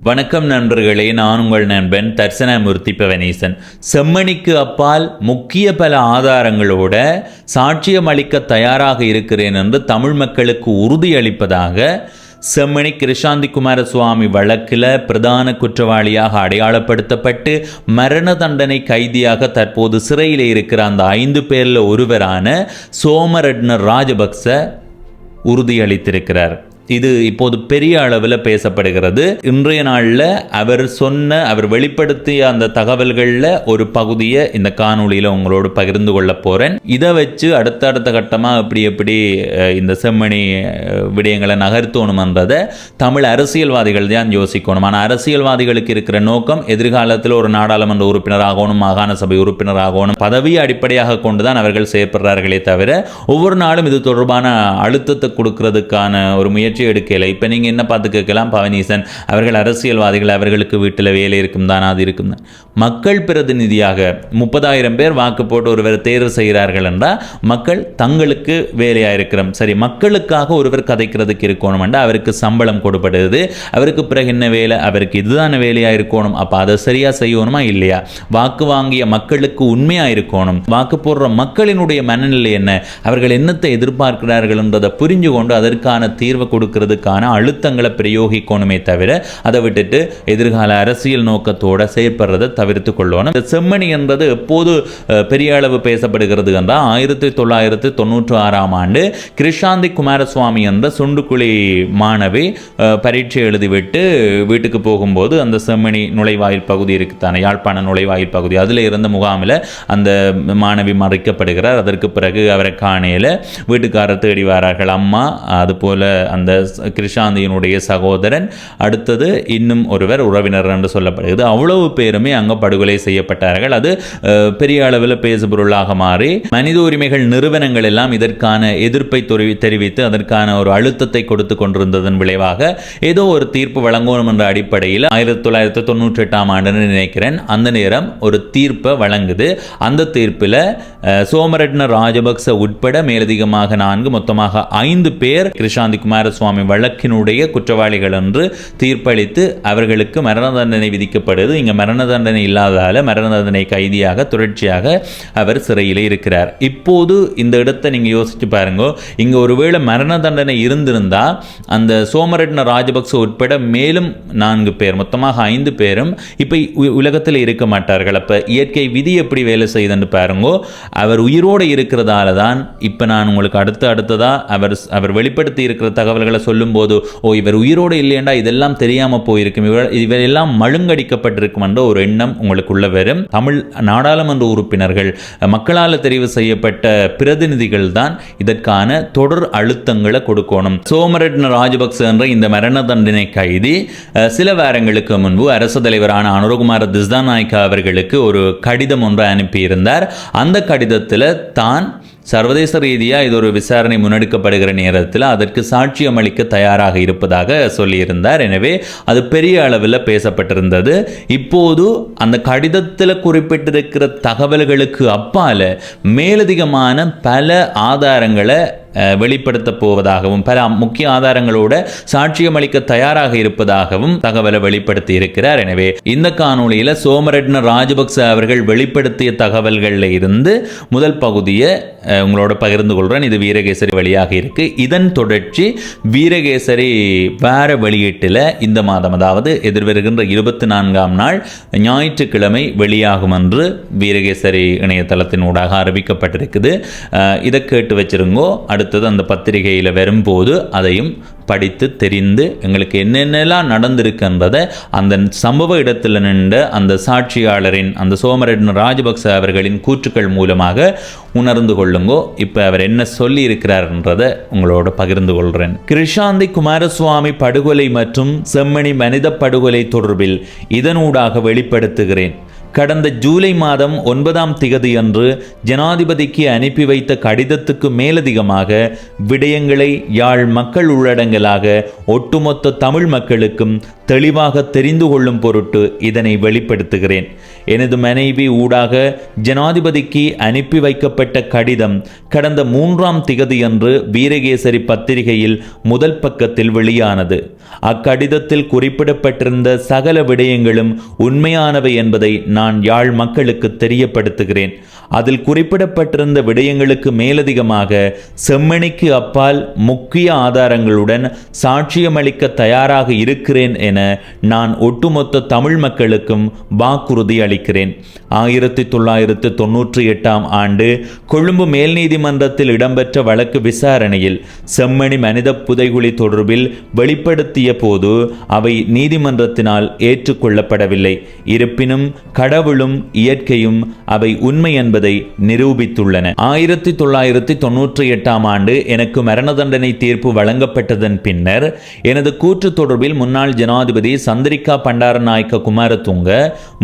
வணக்கம் நண்பர்களே, நான் உங்கள் நண்பன் தர்சனமூர்த்தி பவனீசன். செம்மணிக்கு அப்பால் முக்கிய பல ஆதாரங்களோட சாட்சியம் அளிக்க தயாராக இருக்கிறேன் என்று தமிழ் மக்களுக்கு உறுதியளிப்பதாக செம்மணி கிருஷாந்தி குமாரசுவாமி வழக்கில் பிரதான குற்றவாளியாக அடையாளப்படுத்தப்பட்டு மரண தண்டனை கைதியாக தற்போது சிறையில் இருக்கிற அந்த 5 பேரில் ஒருவரான சோமரட்ன ராஜபக்ச உறுதியளித்திருக்கிறார். இது இப்போது பெரிய அளவில் பேசப்படுகிறது. இன்றைய நாளில் அவர் வெளிப்படுத்திய அந்த தகவல்களில் ஒரு பகுதியை இந்த காணொளியில் உங்களோடு பகிர்ந்து கொள்ள போகிறேன். இதை வச்சு அடுத்தடுத்த கட்டமாக எப்படி இந்த செம்மணி விடயங்களை நகர்த்தணுமன்றதை தமிழ் அரசியல்வாதிகள் தான் யோசிக்கணும். ஆனால் அரசியல்வாதிகளுக்கு இருக்கிற நோக்கம் எதிர்காலத்தில் ஒரு நாடாளுமன்ற உறுப்பினராகணும், மாகாண சபை உறுப்பினராகணும், பதவியை அடிப்படையாக கொண்டு தான் அவர்கள் செயற்படுறார்களே தவிர ஒவ்வொரு நாளும் இது தொடர்பான அழுத்தத்தை கொடுக்கறதுக்கான ஒரு முயற்சி எடுக்கல. இப்ப நீங்க என்ன பார்த்து கேட்கலாம், பவனீசன் அவர்கள் அரசியல்வாதிகள், அவர்களுக்கு வீட்டில் வேலை இருக்கும் தான், அது இருக்கும் தான். மக்கள் பிரதிநிதியாக 30,000 பேர் வாக்கு போட்டு ஒருவர் தேர்வு செய்கிறார்கள் என்றால் மக்கள் தங்களுக்கு வேலையாக இருக்கிறோம், சரி மக்களுக்காக ஒருவர் கதைக்கிறதுக்கு இருக்கணும் என்றால் அவருக்கு சம்பளம் கொடுப்படுது, அவருக்கு பிறகு என்ன வேலை, அவருக்கு இதுதான வேலையாக இருக்கணும். அப்போ அதை சரியாக செய்யணுமா இல்லையா? வாக்கு வாங்கிய மக்களுக்கு உண்மையாக இருக்கணும். வாக்கு போடுற மக்களினுடைய மனநிலை என்ன, அவர்கள் என்னத்தை எதிர்பார்க்கிறார்கள் என்றதை புரிஞ்சு கொண்டு அதற்கான தீர்வை கொடுக்கிறதுக்கான அழுத்தங்களை பிரயோகிக்கணுமே தவிர அதை விட்டுட்டு எதிர்கால அரசியல் நோக்கத்தோட செயற்படுறதை தவிர்த்து கொள்ளணும். இந்த செம்மணி என்பது எப்போது பெரிய அளவு பேசப்படுகிறது என்றால் 1996ஆம் ஆண்டு கிருஷாந்தி குமாரசுவாமி என்ற சுண்டுக்குழி மாணவி பரீட்சை எழுதிவிட்டு வீட்டுக்கு போகும்போது அந்த செம்மணி நுழைவாயில் பகுதி இருக்குத்தானே, யாழ்ப்பாண நுழைவாயில் பகுதி, அதில் இருந்த முகாமில் அந்த மாணவி மறைக்கப்படுகிறார். அதற்கு பிறகு அவரை காணையில வீட்டுக்காரர் தேடி வரார்கள், அம்மா, அதுபோல அந்த கிருஷாந்தியினுடைய சகோதரன், அடுத்தது இன்னும் ஒருவர் உறவினர் என்று சொல்லப்படுகிறது. அவ்வளவு பேருமே அங்கே படுகொலை செய்யப்பட்டார்கள். அது பெரிய அளவில் பேசுபொருளாக மாறி மனித உரிமைகள் நிறுவனங்கள் எல்லாம் இதற்கான எதிர்ப்பை தெரிவித்து அதற்கான ஒரு அழுத்தத்தை கொடுத்து கொண்டிருந்ததன் விளைவாக ஏதோ ஒரு தீர்ப்பு வழங்கணும் என்ற அடிப்படையில் 1998ஆம் ஆண்டு நினைக்கிறேன் அந்த நேரம் ஒரு தீர்ப்பை வழங்குது. அந்த தீர்ப்பில் சோமரட்ன ராஜபக்ச உட்பட மேலதிகமாக 4 மொத்தமாக 5 பேர் கிருஷாந்தி குமாரசுவாமி வழக்கினுடைய குற்றவாளிகள் என்று தீர்ப்பளித்து அவர்களுக்கு மரண தண்டனை விதிக்கப்படுது. இங்க மரண தண்டனை இல்லாததால மரண தண்டனை கைதியாக தொடர்ச்சியாக அவர் சிறையில் இருக்கிறார். இப்போது இந்த இடத்தை நீங்க யோசிச்சு பாருங்க, இங்க ஒருவேளை மரண தண்டனை இருந்திருந்தா அந்த சோமரட்ன ராஜபக்ச உட்பட மேலும் 4 பேர், மொத்தமாக 5 பேரும் இப்ப உலகத்தில் இருக்க மாட்டார்கள். அப்ப இயற்கை விதி எப்படி வேலை செய்யுதுன்னு பாருங்க. அவர் உயிரோடு இருக்கிறதால தான் இப்ப நான் உங்களுக்கு அடுத்ததா அவர் வெளிப்படுத்தி இருக்கிற தகவல்களை சொல்லும் போது இவர் உயிரோடு இல்லையண்டா இதெல்லாம் தெரியாம போயிருக்கும், இவரெல்லாம் மழுங்கடிக்கப்பட்டிருக்கும் என்ற ஒரு எண்ணம் உங்களுக்குள்ள வரும். தமிழ் நாடாளுமன்ற உறுப்பினர்கள், மக்களால் தெரிவு செய்யப்பட்ட பிரதிநிதிகள் தான் இதற்கான தொடர் அழுத்தங்களை கொடுக்கணும். சோமரட்ன ராஜபக்ச என்ற இந்த மரண தண்டனை கைதி சில வாரங்களுக்கு முன்பு அரசு தலைவரான அனுரகுமார திஸ்தாநாயக்கா அவர்களுக்கு ஒரு கடிதம் ஒன்று அனுப்பியிருந்தார். அந்த கடிதத்தில் தான் சர்வதேச ரீதியாக இது ஒரு விசாரணை முன்னெடுக்கப்படுகிற நேரத்தில் அதற்கு சாட்சியம் அளிக்க தயாராக இருப்பதாக சொல்லியிருந்தார். எனவே அது பெரிய அளவில் பேசப்பட்டிருந்தது. இப்போது அந்த கடிதத்தில் குறிப்பிட்டிருக்கிற தகவல்களுக்கு அப்பால மேலதிகமான பல ஆதாரங்களை வெளிப்படுத்த போவதாகவும் பல முக்கிய ஆதாரங்களோட சாட்சியம் அளிக்க தயாராக இருப்பதாகவும் தகவலை வெளிப்படுத்தி இருக்கிறார். எனவே இந்த காணொளியில சோமரட்ன ராஜபக்ச அவர்கள் வெளிப்படுத்திய தகவல்களில் இருந்து முதல் பகுதியை உங்களோட பகிர்ந்து கொள்றேன். இது வீரகேசரி வழியாக இருக்கு. இதன் தொடர்ச்சி வீரகேசரி வார வெளியீட்டில் இந்த மாதம், அதாவது எதிர்வருகின்ற 24ஆம் நாள் ஞாயிற்றுக்கிழமை வெளியாகும் என்று வீரகேசரி இணையதளத்தின் ஊடாக அறிவிக்கப்பட்டிருக்குது. இதை கேட்டு வச்சிருங்கோ. அடுத்தது அந்த பத்திரிகையில் வரும்போது அதையும் படித்து தெரிந்து எங்களுக்கு என்னென்னலாம் நடந்திருக்கின்றதை அந்த சம்பவ இடத்தில் நின்ற அந்த சாட்சியாளரின், அந்த சோமரட்ன ராஜபக்ச அவர்களின் கூற்றுக்கள் மூலமாக உணர்ந்து கொள்ளுங்கோ. இப்போ அவர் என்ன சொல்லி இருக்கிறார்ன்றதை உங்களோட பகிர்ந்து கொள்கிறேன். கிருஷாந்தி குமாரசுவாமி படுகொலை மற்றும் செம்மணி மனித படுகொலை தொடர்பில் இதனூடாக வெளிப்படுத்துகிறேன். கடந்த ஜூலை மாதம் 9ஆம் திகதி அன்று ஜனாதிபதிக்கு அனுப்பி வைத்த கடிதத்துக்கு மேலதிகமாக விடயங்களை யாழ் மக்கள் உள்ளடங்கலாக ஒட்டுமொத்த தமிழ் மக்களுக்கும் தெளிவாக தெரிந்து கொள்ளும் பொருட்டு இதனை வெளிப்படுத்துகிறேன். எனது மனைவி ஊடாக ஜனாதிபதிக்கு அனுப்பி வைக்கப்பட்ட கடிதம் கடந்த 3ஆம் திகதியன்று வீரகேசரி பத்திரிகையில் முதல் பக்கத்தில் வெளியானது. அக்கடிதத்தில் குறிப்பிடப்பட்டிருந்த சகல விடயங்களும் உண்மையானவை என்பதை நான் யாழ் மக்களுக்கு தெரியப்படுத்துகிறேன். அதில் குறிப்பிடப்பட்டிருந்த விடயங்களுக்கு மேலதிகமாக செம்மணிக்கு அப்பால் முக்கிய ஆதாரங்களுடன் சாட்சியமளிக்க தயாராக இருக்கிறேன் என நான் ஒட்டுமொத்த தமிழ் மக்களுக்கும் வாக்குறுதி அளிக்கிறேன். 1998 ஆண்டு கொழும்பு மேல் நீதிமன்றத்தில் இடம்பெற்ற வழக்கு விசாரணையில் செம்மணி மனித புதைகுழி தொடர்பில் வெளிப்படுத்திய போது அவை நீதிமன்றத்தினால் ஏற்றுக்கொள்ளப்படவில்லை. இருப்பினும் கடவுளும் இயற்கையும் அவை உண்மை என்பதை நிரூபித்துள்ளன. 1998 ஆண்டு எனக்கு மரண தண்டனை தீர்ப்பு வழங்கப்பட்டதன் பின்னர் எனது கூற்று தொடர்பில் முன்னாள் ஜனாதிபதி சந்திரிகா பண்டாரநாயக்க குமாரதுங்க,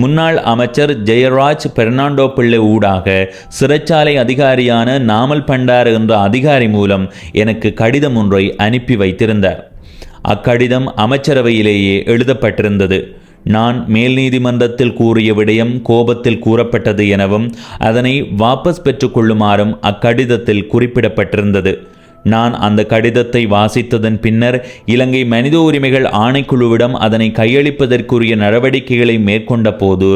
முன்னாள் அமைச்சர் ஜெயராஜ் பெர்னாண்டோ பிள்ளை ஊடாக சிறைச்சாலை அதிகாரியான நாமல் பண்டார் என்ற அதிகாரி மூலம் எனக்கு கடிதம் ஒன்றை அனுப்பி வைத்திருந்தார். அக்கடிதம் அமைச்சரவையிலேயே எழுதப்பட்டிருந்தது. நான் மேல் நீதிமன்றத்தில் கூறிய விடயம் கோபத்தில் கூறப்பட்டது எனவும் அதனை வாபஸ் பெற்றுக்கொள்ளுமாறும் அக்கடிதத்தில் குறிப்பிடப்பட்டிருந்தது. நான் அந்த கடிதத்தை வாசித்ததன் பின்னர் இலங்கை மனித உரிமைகள் ஆணைக்குழுவிடம் அதனை கையளிப்பதற்குரிய நடவடிக்கைகளை மேற்கொண்ட போது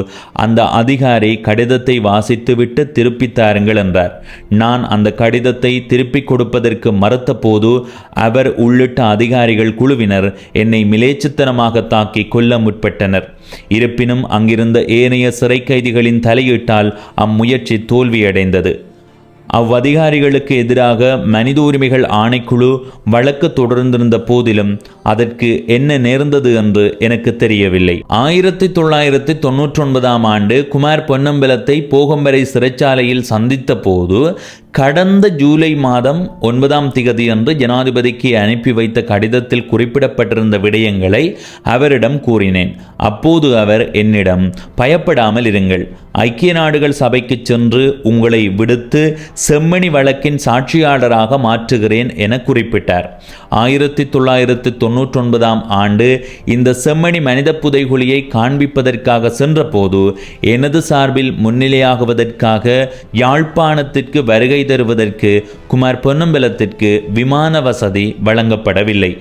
அந்த அதிகாரி கடிதத்தை வாசித்துவிட்டு திருப்பித் தாருங்கள் என்றார். நான் அந்த கடிதத்தை திருப்பிக் கொடுப்பதற்கு மறுத்த போது அவர் உள்ளிட்ட அதிகாரிகள் குழுவினர் என்னை மிலேச்சத்தனமாக தாக்கி கொல்ல முற்பட்டனர். இருப்பினும் அங்கிருந்த ஏனைய சிறை கைதிகளின் தலையீட்டால் அம்முயற்சி தோல்வியடைந்தது. அவ்வதிகாரிகளுக்கு எதிராக மனித உரிமைகள் ஆணைக்குழு வழக்கு தொடர்ந்திருந்த போதிலும் அதற்கு என்ன நேர்ந்தது என்று எனக்கு தெரியவில்லை. 1999 ஆண்டு குமார் பொன்னம்பலத்தை போகம்பரை சிறைச்சாலையில் சந்தித்த போது கடந்த ஜூலை மாதம் 9 அன்று ஜனாதிபதிக்கு அனுப்பி வைத்த கடிதத்தில் குறிப்பிடப்பட்டிருந்த விடயங்களை அவரிடம் கூறினேன். அப்போது அவர் என்னிடம், பயப்படாமல் இருங்கள், ஐக்கிய நாடுகள் சபைக்கு சென்று உங்களை விடுத்து செம்மணி வழக்கின் சாட்சியாளராக மாற்றுகிறேன் என குறிப்பிட்டார். 1999 ஆண்டு இந்த செம்மணி மனித புதைகுழியை காண்பிப்பதற்காக சென்றபோது எனது சார்பில் முன்னிலையாகுவதற்காக யாழ்ப்பாணத்திற்கு வருகை தருவதற்கு குமார் பொன்னம்பலத்திற்கு விமான வசதி வழங்கப்படவில்லை.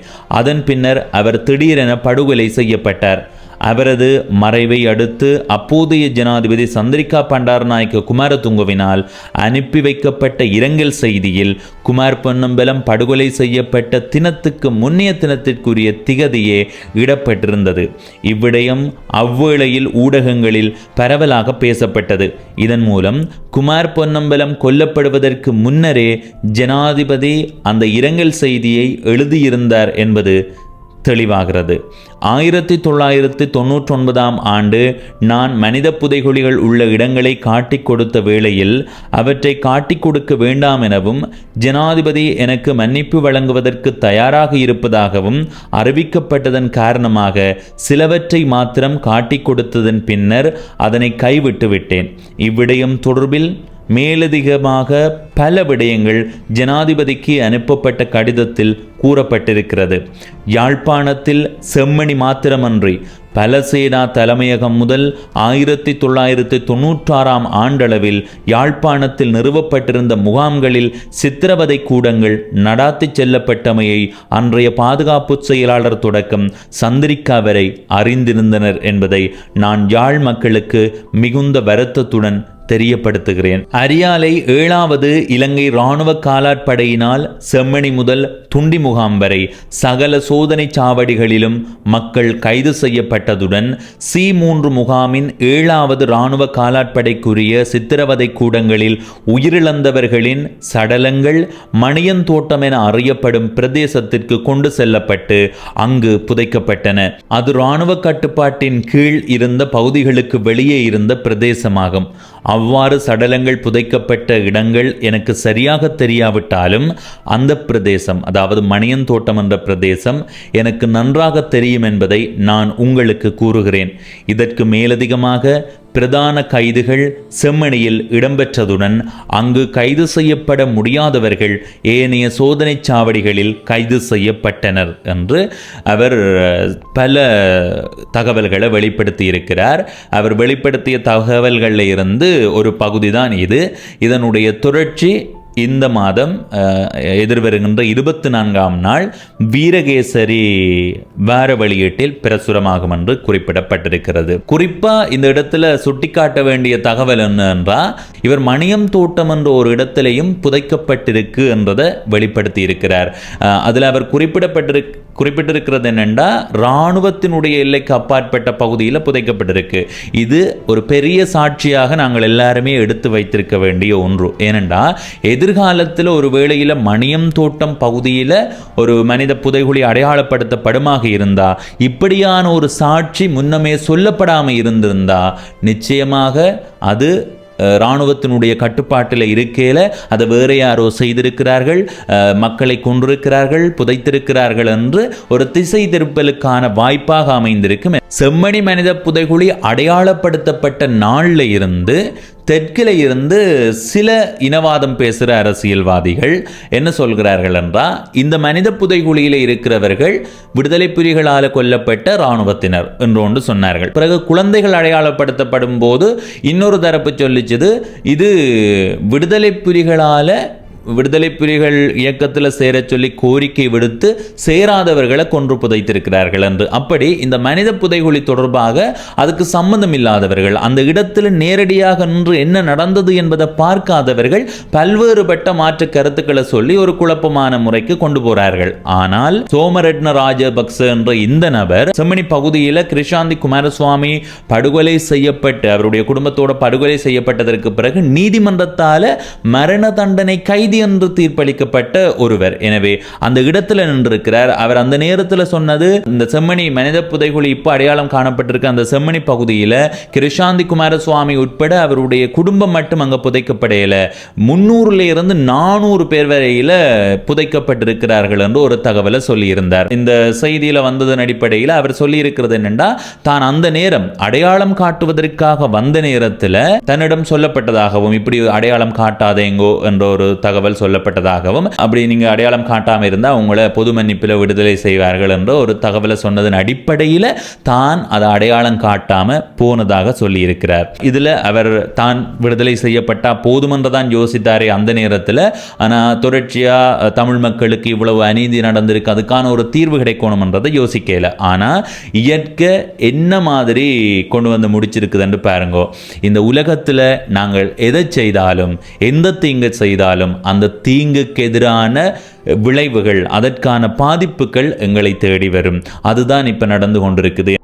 அதன் பின்னர் அவர் திடீரென படுகொலை செய்யப்பட்டார். அவரது மறைவை அடுத்து அப்போதைய ஜனாதிபதி சந்திரிகா பண்டாரநாயக்க குமாரதுங்கவினால் அனுப்பி வைக்கப்பட்ட இரங்கல் செய்தியில் குமார் பொன்னம்பலம் படுகொலை செய்யப்பட்ட தினத்துக்கு முன்னைய தினத்திற்குரிய திகதியே இடப்பட்டிருந்தது. இவ்விடயம் அவ்வேளையில் ஊடகங்களில் பரவலாக பேசப்பட்டது. இதன் மூலம் குமார் பொன்னம்பலம் கொல்லப்படுவதற்கு முன்னரே ஜனாதிபதி அந்த இரங்கல் செய்தியை எழுதியிருந்தார் என்பது தெளிவாகிறது. 1999 ஆண்டு நான் மனித புதைகுழிகள் உள்ள இடங்களை காட்டிக் கொடுத்த வேளையில் அவற்றை காட்டிக் கொடுக்க வேண்டாம் எனவும் ஜனாதிபதி எனக்கு மன்னிப்பு வழங்குவதற்கு தயாராக இருப்பதாகவும் அறிவிக்கப்பட்டதன் காரணமாக சிலவற்றை மாத்திரம் காட்டிக் கொடுத்ததன் பின்னர் அதனை கைவிட்டு விட்டேன். இவ்விடயம் தொடர்பில் மேலதிகமாக பல விடயங்கள் ஜனாதிபதிக்கு அனுப்பப்பட்ட கடிதத்தில் கூறப்பட்டிருக்கிறது. யாழ்ப்பாணத்தில் செம்மணி மாத்திரமன்றி பலசேனா தலைமையகம் முதல் 1996 ஆண்டளவில் யாழ்ப்பாணத்தில் நிறுவப்பட்டிருந்த முகாம்களில் சித்திரவதை கூடங்கள் நடாத்தி செல்லப்பட்டமையை அன்றைய பாதுகாப்பு செயலாளர் தொடக்கம் சந்திரிகா வரை அறிந்திருந்தனர் என்பதை நான் யாழ் மக்களுக்கு மிகுந்த வருத்தத்துடன் தெரியப்படுத்துகிறேன். அரியாலை 7வது இலங்கை இராணுவ காலாட்படையினால் செம்மணி முதல் துண்டி முகாம் வரை சகல சோதனை சாவடிகளிலும் மக்கள் கைது செய்யப்பட்டதுடன் C3 முகாமின் 7வது இராணுவ காலாட்படைக்குரிய சித்திரவதை கூடங்களில் உயிரிழந்தவர்களின் சடலங்கள் மணியந்தோட்டம் என அறியப்படும் பிரதேசத்திற்கு கொண்டு செல்லப்பட்டு அங்கு புதைக்கப்பட்டன. அது இராணுவ கட்டுப்பாட்டின் கீழ் இருந்த பகுதிகளுக்கு வெளியே இருந்த பிரதேசமாகும். அவ்வாறு சடலங்கள் புதைக்கப்பட்ட இடங்கள் எனக்கு சரியாக தெரியாவிட்டாலும் அந்த பிரதேசம், அதாவது மணியந்தோட்டம் என்ற பிரதேசம் எனக்கு நன்றாக தெரியும் என்பதை நான் உங்களுக்கு கூறுகிறேன். இதற்கு மேலதிகமாக பிரதான கைதுகள் செம்மணியில் இடம்பெற்றதுடன் அங்கு கைது செய்யப்பட முடியாதவர்கள் ஏனைய சோதனை சாவடிகளில் கைது செய்யப்பட்டனர் என்று அவர் பல தகவல்களை வெளிப்படுத்தி இருக்கிறார். அவர் வெளிப்படுத்திய தகவல்களில் இருந்து ஒரு பகுதி தான் இது. இதனுடைய தொடர்ச்சி இந்த மாதம் எதிர்வருகின்ற 24ஆம் நாள் வீரகேசரி வார வெளியீட்டில் பிரசுரமாகும் என்று குறிப்பிடப்பட்டிருக்கிறது. குறிப்பா இந்த இடத்துல சுட்டிக்காட்ட வேண்டிய தகவல் என்னென்றா, இவர் மணியம் தோட்டம் என்ற ஒரு இடத்திலையும் புதைக்கப்பட்டிருக்கு என்றதை வெளிப்படுத்தி இருக்கிறார். அதில் அவர் குறிப்பிட்டிருக்கிறது என்னென்றா, இராணுவத்தினுடைய எல்லைக்கு அப்பாற்பட்ட பகுதியில் புதைக்கப்பட்டிருக்கு. இது ஒரு பெரிய சாட்சியாக நாங்கள் எல்லாருமே எடுத்து வைத்திருக்க வேண்டிய ஒன்று. ஏனென்றா எதிர்காலத்தில் ஒரு வேளையில் மணியம் தோட்டம் பகுதியில் ஒரு மனித புதைகுழி அடையாளப்படுத்தப்படுமாக இருந்தா, இப்படியான ஒரு சாட்சி முன்னமே சொல்லப்படாமல் இருந்திருந்தா நிச்சயமாக அது இராணுவத்தினுடைய கட்டுப்பாட்டில் இருக்கையில் அதை வேற யாரோ செய்திருக்கிறார்கள், மக்களை கொண்டிருக்கிறார்கள், புதைத்திருக்கிறார்கள் என்று ஒரு திசை திருப்பலுக்கான வாய்ப்பாக அமைந்திருக்கும். செம்மணி மனித புதைகுழி அடையாளப்படுத்தப்பட்ட நாளில் இருந்து தெற்கில் இருந்து சில இனவாதம் பேசுகிற அரசியல்வாதிகள் என்ன சொல்கிறார்கள் என்றால், இந்த மனித புதைகுழியில் இருக்கிறவர்கள் விடுதலை புலிகளால் கொல்லப்பட்ட இராணுவத்தினர் என்று ஒன்று சொன்னார்கள். பிறகு குழந்தைகள் அடையாளப்படுத்தப்படும் போது இன்னொரு தரப்பு சொல்லிச்சது, இது விடுதலை புலிகள் இயக்கத்தில் சேர சொல்லி கோரிக்கை விடுத்து சேராதவர்களை கொன்று புதைத்திருக்கிறார்கள் என்று. அப்படி இந்த மனித புதைகுழி தொடர்பாக அதுக்கு சம்பந்தம் இல்லாதவர்கள், அந்த இடத்தில் நேரடியாக நின்று என்ன நடந்தது என்பதை பார்க்காதவர்கள் பல்வேறுபட்ட மாற்று கருத்துக்களை சொல்லி ஒரு குழப்பமான முறைக்கு கொண்டு போறார்கள். ஆனால் சோமரட்ன ராஜபக்ச என்ற இந்த நபர் செம்மணி பகுதியில் கிருஷாந்தி குமாரசுவாமி படுகொலை செய்யப்பட்டு அவருடைய குடும்பத்தோட படுகொலை செய்யப்பட்டதற்கு பிறகு நீதிமன்றத்தால் மரண தண்டனை கைதி என்று தீர்ப்பளிக்கப்பட்ட ஒருவர். எனவே அந்த இடத்துல நின்றிருக்கிறார். அவர் அந்த நேரத்தில் சொன்னது, இந்த செம்மணி மனித புதைகுழி இப்ப அடையாளம் காணப்பட்டிருக்க அந்த செம்மணி பகுதியில் கிருஷாந்தி குமாரசுவாமி உட்பட அவருடைய குடும்பம் மட்டும் அங்க புதைக்கப்படையில 300 இருந்து 400 பேர் வரையில புதைக்கப்பட்டிருக்கிறார்கள் என்று ஒரு தகவலை சொல்லியிருந்தார். இந்த செய்தியில வந்ததன் அடிப்படையில் அவர் சொல்லி இருக்கிறது என்னென்னா, தான் அந்த நேரம் அடையாளம் காட்டுவதற்காக வந்த நேரத்தில் தன்னிடம் சொல்லப்பட்டதாகவும், இப்படி அடையாளம் காட்டாதேங்கோ என்ற ஒரு தகவல் சொல்லப்பட்டதாகவும், அப்படி நீங்க அடையாளம் காட்டாம இருந்தா உங்களை பொது மன்னிப்பில் விடுதலை செய்வார்கள் என்ற ஒரு தகவலை சொன்னதன் அடிப்படையில் தான் அதை அடையாளம் காட்டாம போனதாக சொல்லி இருக்கிறார். இதுல அவர் தான் விடுதலை செய்யப்பட்டா போதுமென்றதான் யோசித்தாரே அந்த நேரத்தில். ஆனா தொடர்ச்சியா தமிழ் மக்களுக்கு இவ்வளவு அநீதி நடந்திருக்கு, அதுக்கான ஒரு தீர்வு கிடைக்கணும் என்றதை யோசிக்கல. ஆனா இயற்கை என்ன மாதிரி கொண்டு வந்து முடிச்சிருக்குதுன்னு பாருங்க. இந்த உலகத்துல நாங்கள் எதை செய்தாலும், எந்த தீங்கு செய்தாலும் அந்த தீங்குக்கு எதிரான விளைவுகள், அதற்கான பாதிப்புகள் எங்களை தேடி வரும். அதுதான் இப்ப நடந்து கொண்டிருக்குது.